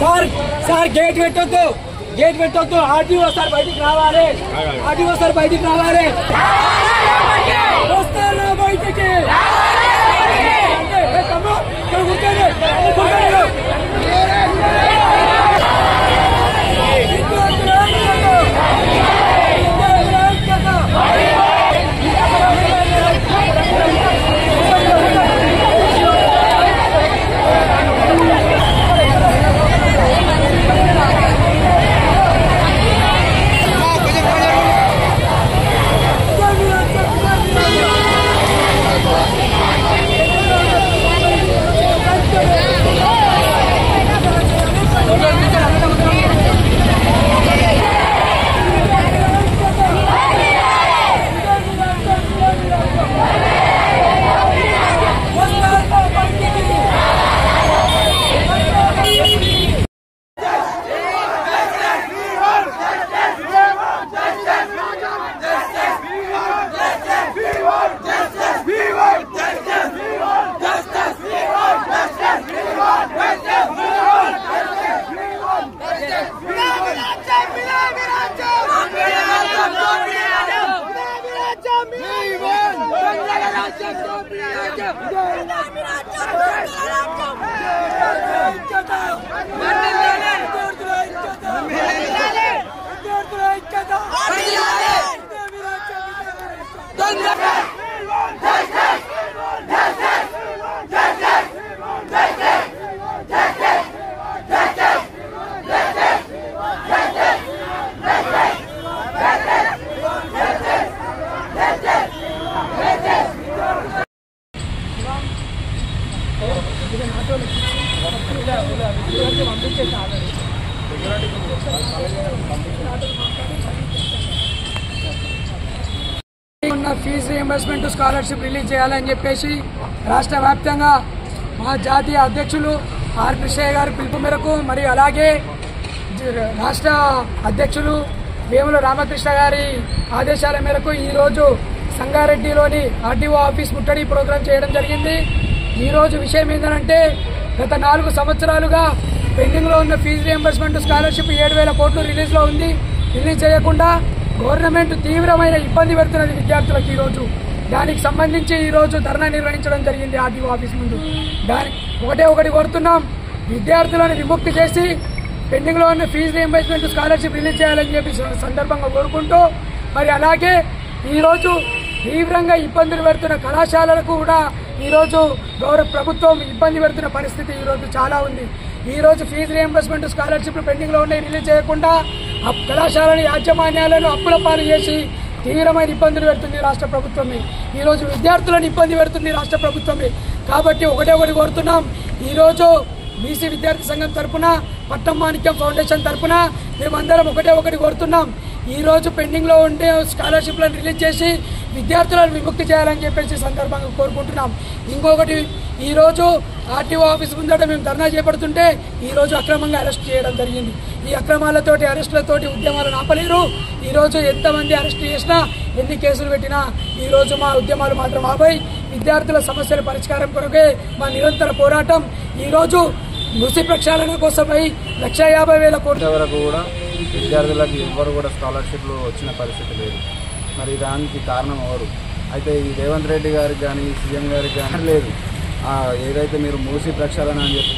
Sir gate పెట్టొద్దు RTO sir బయటికి రావాలి వస్తారా బయటికి ఫీజు రీయింబర్స్మెంట్ స్కాలర్షిప్ రిలీజ్ చేయాలని చెప్పేసి రాష్ట్ర వ్యాప్తంగా మా జాతీయ అధ్యక్షులు ఆర్ కృష్ణయ్య గారి పిలుపు మేరకు మరియు అలాగే రాష్ట్ర అధ్యక్షులు వేముల రామకృష్ణ గారి ఆదేశాల మేరకు ఈరోజు సంగారెడ్డిలోని ఆర్టీఓ ఆఫీస్ ముట్టడి ప్రోగ్రాం చేయడం జరిగింది. ఈరోజు విషయం ఏంటంటే గత 4 సంవత్సరాలుగా పెండింగ్లో ఉన్న ఫీజు రీయింబర్స్మెంట్ స్కాలర్షిప్ 7,000 కోట్లు రిలీజ్లో ఉంది. రిలీజ్ చేయకుండా గవర్నమెంట్ తీవ్రమైన ఇబ్బంది పెడుతున్నది విద్యార్థులకు. ఈరోజు దానికి సంబంధించి ఈరోజు ధర్నా నిర్వహించడం జరిగింది ఆర్టీఓ ఆఫీస్ ముందు. ఒకటి కోరుతున్నాం, విద్యార్థులను విముక్తి చేసి పెండింగ్లో ఉన్న ఫీజు రీయింబర్స్మెంట్ స్కాలర్షిప్ రిలీజ్ చేయాలని చెప్పి సందర్భంగా కోరుకుంటూ, మరి అలాగే ఈరోజు తీవ్రంగా ఇబ్బందులు పెడుతున్న కళాశాలలకు కూడా ఈరోజు గౌరవ ప్రభుత్వం ఇబ్బంది పెడుతున్న పరిస్థితి ఈరోజు చాలా ఉంది. ఈరోజు ఫీజు రీయింబర్స్మెంట్ స్కాలర్షిప్ పెండింగ్లో ఉన్నాయి రిలీజ్ చేయకుండా కళాశాలని యాజమాన్యాలను అప్పుల పాలు చేసి తీవ్రమైన ఇబ్బందులు పెడుతుంది రాష్ట్ర ప్రభుత్వమే. ఈరోజు విద్యార్థులను ఇబ్బంది పెడుతుంది రాష్ట్ర ప్రభుత్వమే. కాబట్టి ఒకటి కోరుతున్నాం, ఈరోజు బీసీ విద్యార్థి సంఘం తరఫున, పట్టం మాణిక్యం ఫౌండేషన్ తరఫున మేమందరం ఒకటి కోరుతున్నాం, ఈరోజు పెండింగ్లో ఉండే స్కాలర్షిప్లను రిలీజ్ చేసి విద్యార్థులను విముక్తి చేయాలని చెప్పేసి సందర్భంగా కోరుకుంటున్నాం. ఇంకొకటి, ఈరోజు ఆర్టీఓ ఆఫీస్ ముందట మేము ధర్నా చేపడుతుంటే ఈరోజు అక్రమంగా అరెస్ట్ చేయడం జరిగింది. ఈ అక్రమాలతోటి అరెస్టులతోటి ఉద్యమాలను ఆపలేరు. ఈరోజు ఎంతమంది అరెస్ట్ చేసినా, ఎన్ని కేసులు పెట్టినా ఈరోజు మా ఉద్యమాలు మాత్రం ఆపై విద్యార్థుల సమస్యల పరిష్కారం కొరకే మా నిరంతర పోరాటం. ఈరోజు మూసి ప్రక్షాళన కోసమై 150,000 కోట్ల వరకు కూడా విద్యార్థులకు ఎవరు కూడా స్కాలర్షిప్లు వచ్చిన పరిస్థితి లేదు. మరి దానికి కారణం ఎవరు? అయితే ఈ రేవంత్ రెడ్డి గారికి కానీ సీఎం గారికి కానీ లేదు. ఏదైతే మీరు మూసి ప్రక్షాళన అని చెప్పి